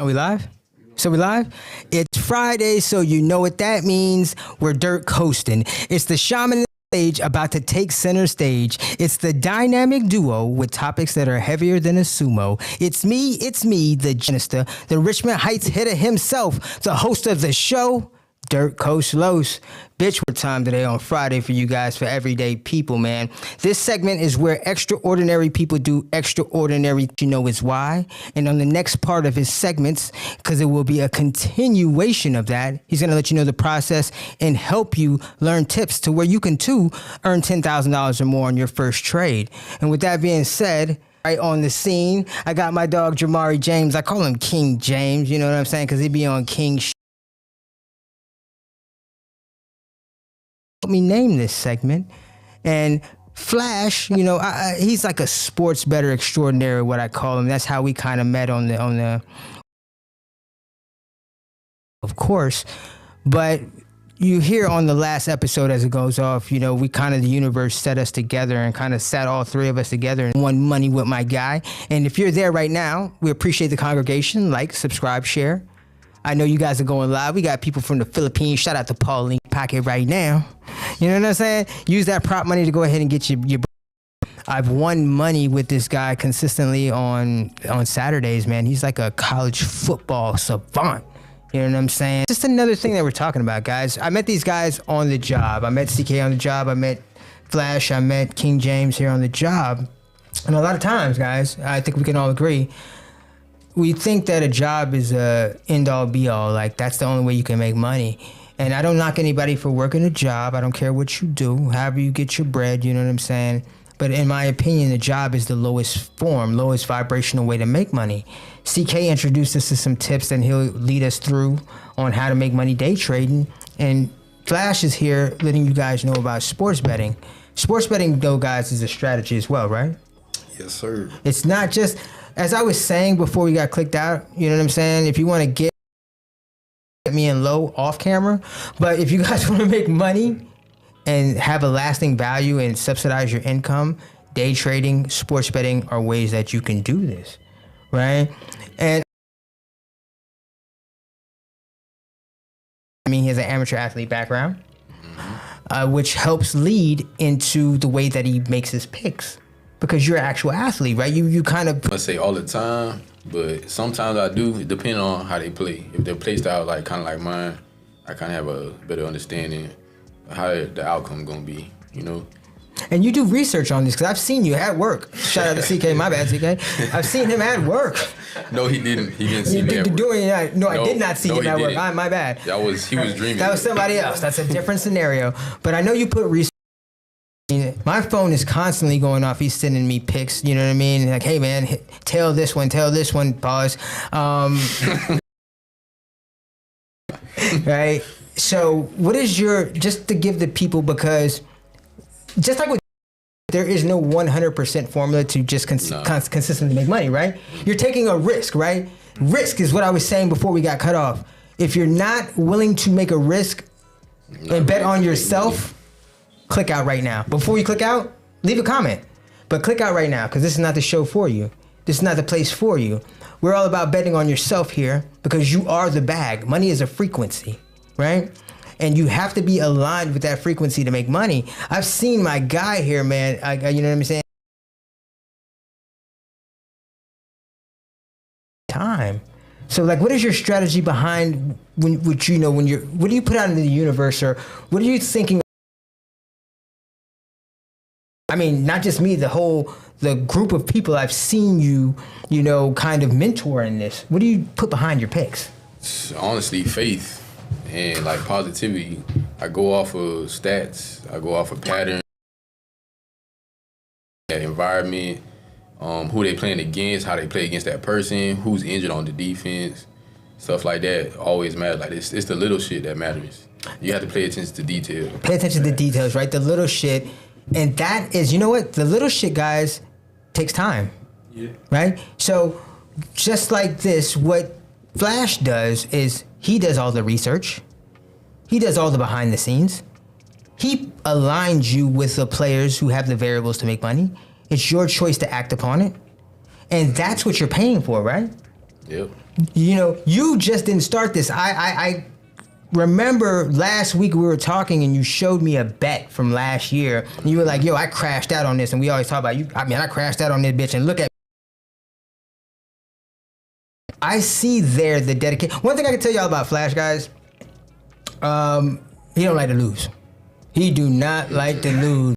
Are we live? So we live? It's Friday, so you know what that means. We're Dirt coasting. It's the shaman stage about to take center stage. It's the dynamic duo with topics that are heavier than a sumo. It's me, the Janister, the Richmond Heights hitter himself, the host of the show, Dirt Coast Los. Bitch, what time today on Friday for you guys, for everyday people, man. This segment is where extraordinary people do extraordinary, you know is why. And on the next part of his segments, because it will be a continuation of that, he's going to let you know the process and help you learn tips to where you can too earn $10,000 or more on your first trade. And with that being said, right on the scene, I got my dog Jamari James. I call him King James, you know what I'm saying? Because he be on King Help me name this segment. And Flash, you know, he's like a sports bettor extraordinary, what I call him. That's how we kind of met on the of course. But you hear on the last episode as it goes off, you know, we kind of, the universe set us together and kind of sat all three of us together and won money with my guy. And if you're there right now, we appreciate the congregation. Like, subscribe, share. I know you guys are going live. We got people from the Philippines. Shout out to Pauline Pocket right now. You know what I'm saying? Use that prop money to go ahead and get your. I've won money with this guy consistently on Saturdays, man. He's like a college football savant. You know what I'm saying? Just another thing that we're talking about, guys. I met these guys on the job. I met CK on the job. I met Flash. I met King James here on the job. And a lot of times, guys, I think we can all agree, we think that a job is a end-all be-all. Like, that's the only way you can make money. And I don't knock anybody for working a job. I don't care what you do, however you get your bread, you know what I'm saying? But in my opinion, the job is the lowest form, lowest vibrational way to make money. CK introduced us to some tips and he'll lead us through on how to make money day trading. And Flash is here letting you guys know about sports betting. Sports betting, though, guys, is a strategy as well, right? Yes, sir. It's not just... As I was saying before we got clicked out, you know what I'm saying? If you want to get me in low off camera, but if you guys want to make money and have a lasting value and subsidize your income, day trading, sports betting are ways that you can do this, right? And I mean, he has an amateur athlete background, which helps lead into the way that he makes his picks. Because you're an actual athlete, right? You kind of... I say all the time, but sometimes I do, depending on how they play. If their play style like kind of like mine, I kind of have a better understanding of how the outcome gonna be, you know? And you do research on this, because I've seen you at work. Shout out to CK, my bad, CK. I've seen him at work. No, he didn't. He didn't see me at work. No, I did not see him at work. My bad. He was dreaming. That was somebody else. That's a different scenario. But I know you put research. My phone is constantly going off. He's sending me pics, you know what I mean? Like, hey, man, tell this one, pause. Right? So what is your, just to give the people, because just like with, there is no 100% formula to just consistently make money, right? You're taking a risk, right? Risk is what I was saying before we got cut off. If you're not willing to make a risk and bet on yourself, click out right now. Before you click out, leave a comment. But click out right now, because this is not the show for you. This is not the place for you. We're all about betting on yourself here, because you are the bag. Money is a frequency, right? And you have to be aligned with that frequency to make money. I've seen my guy here, man. You know what I'm saying? Time. So, like, what is your strategy behind what do you put out into the universe, or what are you thinking? I mean, not just me, the group of people I've seen you, you know, kind of mentor in this. What do you put behind your picks? Honestly, faith and like positivity. I go off of stats. I go off of patterns, that environment, who they playing against, how they play against that person, who's injured on the defense, stuff like that always matters. Like it's the little shit that matters. You have to pay attention to detail. Pay attention to the details, right? The little shit. And that is, you know what? The little shit, guys, takes time. Yeah. Right? So just like this, what Flash does is he does all the research. He does all the behind the scenes. He aligns you with the players who have the variables to make money. It's your choice to act upon it. And that's what you're paying for, right? Yep. You know, you just didn't start this. I remember last week we were talking and you showed me a bet from last year. And you were like, yo, I crashed out on this. And we always talk about you. I mean, I crashed out on this bitch and look at I see there the dedication. One thing I can tell y'all about Flash, guys, he don't like to lose. He do not like to lose.